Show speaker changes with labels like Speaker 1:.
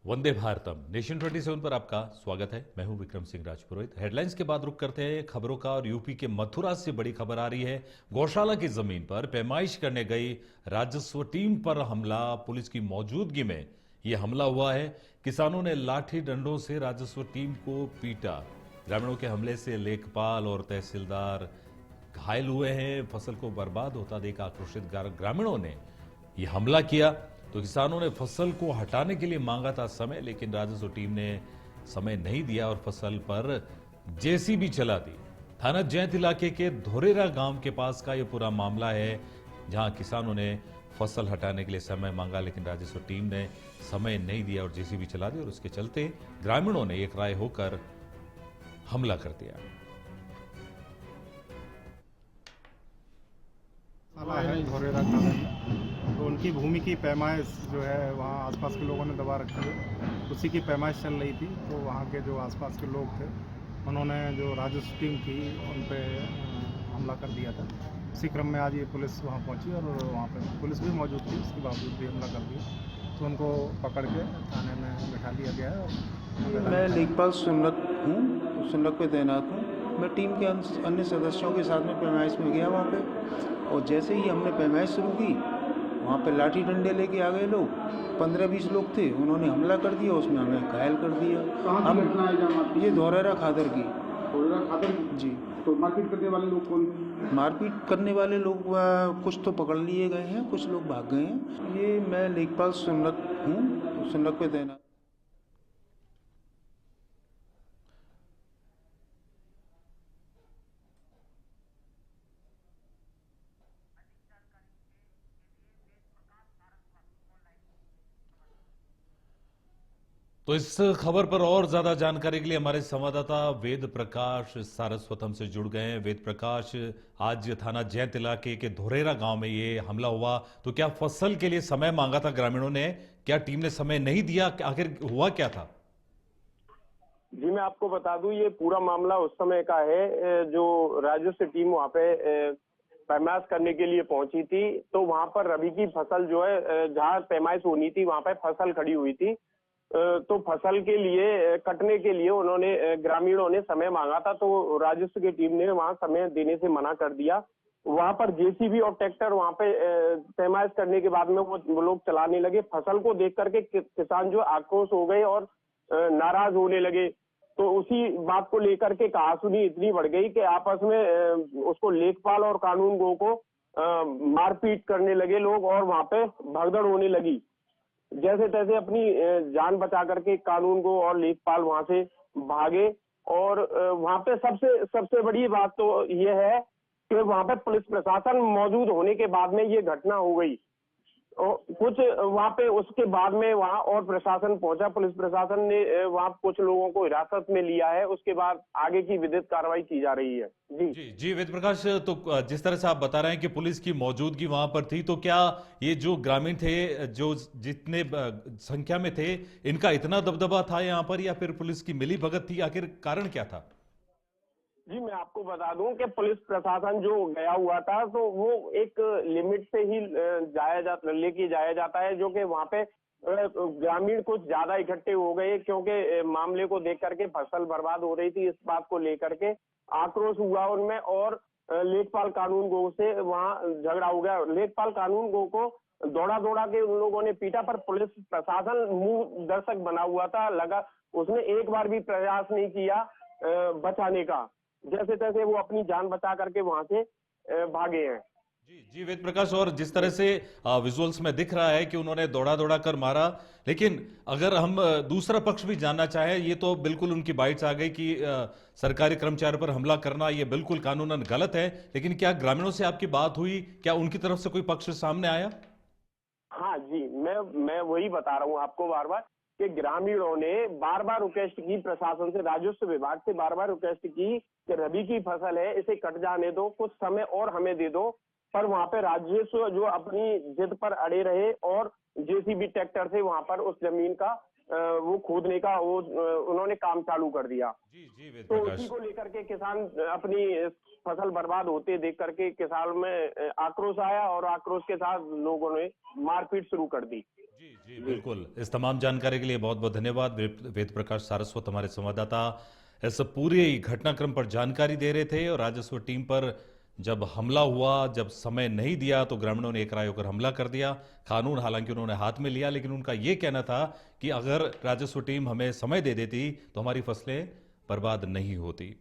Speaker 1: वंदे Bharatam nation 27 पर आपका स्वागत है। मैं हूं विक्रम सिंह राजपुरोहित। हेडलाइंस के बाद रुक करते हैं खबरों का और यूपी के मथुरा से बड़ी खबर आ रही है। गौशाला की जमीन पर पैमाइश करने गई राजस्व टीम पर हमला, पुलिस की मौजूदगी में यह हमला हुआ है। किसानों ने लाठी डंडों से राजस्व टीम को पीटा। ग्रामीणों के हमले से लेखपाल और तहसीलदार घायल हुए हैं। फसल को बर्बाद होता देख आक्रोशित ग्रामीणों ने यह हमला किया। तो किसानों ने फसल को हटाने के लिए मांगा था समय, लेकिन राजस्व टीम ने समय नहीं दिया और फसल पर जेसीबी चला दी। थाना जैत इलाके के धोरेरा गांव के पास का यह पूरा मामला है, जहां किसानों ने फसल हटाने के लिए समय मांगा, लेकिन राजस्व टीम ने समय नहीं दिया और जेसीबी चला दी और उसके चलते ग्रामीणों ने एक राय होकर हमला कर दिया।
Speaker 2: साला है धोरेरा का तो उनकी भूमि की पैमाइश जो है वहाँ आसपास के लोगों ने दबा रखी है। उसी की पैमाइश चल रही थी, तो वहाँ के जो आसपास के लोग थे उन्होंने जो राजस्व टीम थी उन पे हमला कर दिया था। इसी क्रम में आज ये पुलिस वहाँ पहुँची और वहाँ पे पुलिस भी मौजूद थी, उसके बावजूद भी हमला कर दिया। तो उनको पकड़ के थाने में बिठा लिया गया है।
Speaker 3: मैं लेखपाल सुनलक हूँ, सुनलक पे तैनात हूँ। मैं टीम के अन्य सदस्यों के साथ में पैमाइश में गया वहाँ पे, और जैसे ही हमने पैमाइश शुरू की, वहाँ पे लाठी डंडे लेके आ गए लोग। 15-20 लोग थे, उन्होंने हमला कर दिया, उसमें हमें घायल कर दिया। हम ये धोरेरा खादर की जी।
Speaker 4: तो मारपीट करने वाले लोग कौन थे?
Speaker 3: मारपीट करने वाले लोग कुछ तो पकड़ लिए गए हैं, कुछ लोग भाग गए हैं। ये मैं लेखपाल सुनलक हूँ, सुनलक पे तैनात।
Speaker 1: तो इस खबर पर और ज्यादा जानकारी के लिए हमारे संवाददाता वेद प्रकाश सारस्वत हमसे जुड़ गए हैं। वेद प्रकाश, आज थाना जैत इलाके के धोरेरा गांव में ये हमला हुआ, तो क्या फसल के लिए समय मांगा था ग्रामीणों ने? क्या टीम ने समय नहीं दिया? आखिर हुआ क्या था?
Speaker 5: जी, मैं आपको बता दूं, ये पूरा मामला उस समय का है जो राजस्व टीम वहाँ पे पैमाइश करने के लिए पहुंची थी। तो वहाँ पर रबी की फसल जो है, जहाँ पैमाइश होनी थी वहाँ पे फसल खड़ी हुई थी। तो फसल के लिए कटने के लिए उन्होंने ग्रामीणों ने समय मांगा था, तो राजस्व की टीम ने वहां समय देने से मना कर दिया। वहां पर जेसीबी और ट्रैक्टर वहां पे पैमाइश करने के बाद में वो लोग चलाने लगे। फसल को देख करके किसान जो आक्रोश हो गए और नाराज होने लगे। तो उसी बात को लेकर के कहासुनी इतनी बढ़ गई कि आपस में उसको लेखपाल और कानून गो को मारपीट करने लगे लोग, और वहां पे भगदड़ होने लगी। जैसे तैसे अपनी जान बचा करके कानून को और लेखपाल वहां से भागे। और वहां पे सबसे बड़ी बात तो ये है कि वहां पे पुलिस प्रशासन मौजूद होने के बाद में ये घटना हो गई। और कुछ वहां पे उसके बाद में वहां और प्रशासन पहुंचा, पुलिस प्रशासन ने वहां कुछ लोगों को हिरासत में लिया है। उसके बाद आगे की विधिक कार्रवाई की जा रही है। जी
Speaker 1: जी जी वेद प्रकाश, तो जिस तरह से आप बता रहे हैं कि पुलिस की मौजूदगी वहां पर थी, तो क्या ये जो ग्रामीण थे, जो जितने संख्या में थे, इनका इतना दबदबा था यहाँ पर, या फिर पुलिस की मिली भगत थी? आखिर कारण क्या था?
Speaker 5: जी, मैं आपको बता दूं कि पुलिस प्रशासन जो गया हुआ था, तो वो एक लिमिट से ही लेके जाया जाता है, जो कि वहां पे ग्रामीण कुछ ज्यादा इकट्ठे हो गए, क्योंकि मामले को देख करके फसल बर्बाद हो रही थी। इस बात को लेकर के आक्रोश हुआ उनमें, और लेखपाल कानून गो से वहां झगड़ा हो गया। लेखपाल कानून गो को दौड़ा दौड़ा के उन लोगों ने पीटा, पर पुलिस प्रशासन मुंह दर्शक बना हुआ था। लगा उसने एक बार भी प्रयास नहीं किया बचाने का। जैसे तैसे वो अपनी जान बचा करके वहां से भागे हैं।
Speaker 1: जी जी वेद प्रकाश, और जिस तरह से विजुअल्स में दिख रहा है कि उन्होंने दौड़ा दौड़ा कर मारा, लेकिन अगर हम दूसरा पक्ष भी जानना चाहें, ये तो बिल्कुल उनकी बाइट्स आ गई कि सरकारी कर्मचारी पर हमला करना ये बिल्कुल कानूनन गलत है, लेकिन क्या ग्रामीणों से आपकी बात हुई? क्या उनकी तरफ से कोई पक्ष सामने आया?
Speaker 5: हाँ जी, मैं वही बता रहा हूँ आपको बार बार कि ग्रामीणों ने बार बार रिक्वेस्ट की प्रशासन से, राजस्व विभाग से बार बार रिक्वेस्ट की कि रबी की फसल है, इसे कट जाने दो, कुछ समय और हमें दे दो। पर वहां पे राजस्व जो अपनी जिद पर अड़े रहे, और जेसीबी ट्रैक्टर से वहां पर उस जमीन का वो खोदने का वो उन्होंने काम चालू कर दिया।
Speaker 1: जी जी वेद
Speaker 5: तो
Speaker 1: प्रकाश,
Speaker 5: उसी को लेकर के किसान अपनी फसल बर्बाद होते देख करके किसान में आक्रोश आया, और आक्रोश के साथ लोगों ने मारपीट शुरू कर दी।
Speaker 1: जी बिल्कुल। इस तमाम जानकारी के लिए बहुत बहुत धन्यवाद। वेद प्रकाश सारस्वत हमारे संवाददाता इस पूरे घटनाक्रम पर जानकारी दे रहे थे। और राजस्व टीम पर जब हमला हुआ, जब समय नहीं दिया, तो ग्रामीणों ने एकराय होकर हमला कर दिया। कानून हालांकि उन्होंने हाथ में लिया, लेकिन उनका यह कहना था कि अगर राजस्व टीम हमें समय दे देती तो हमारी फसलें बर्बाद नहीं होती।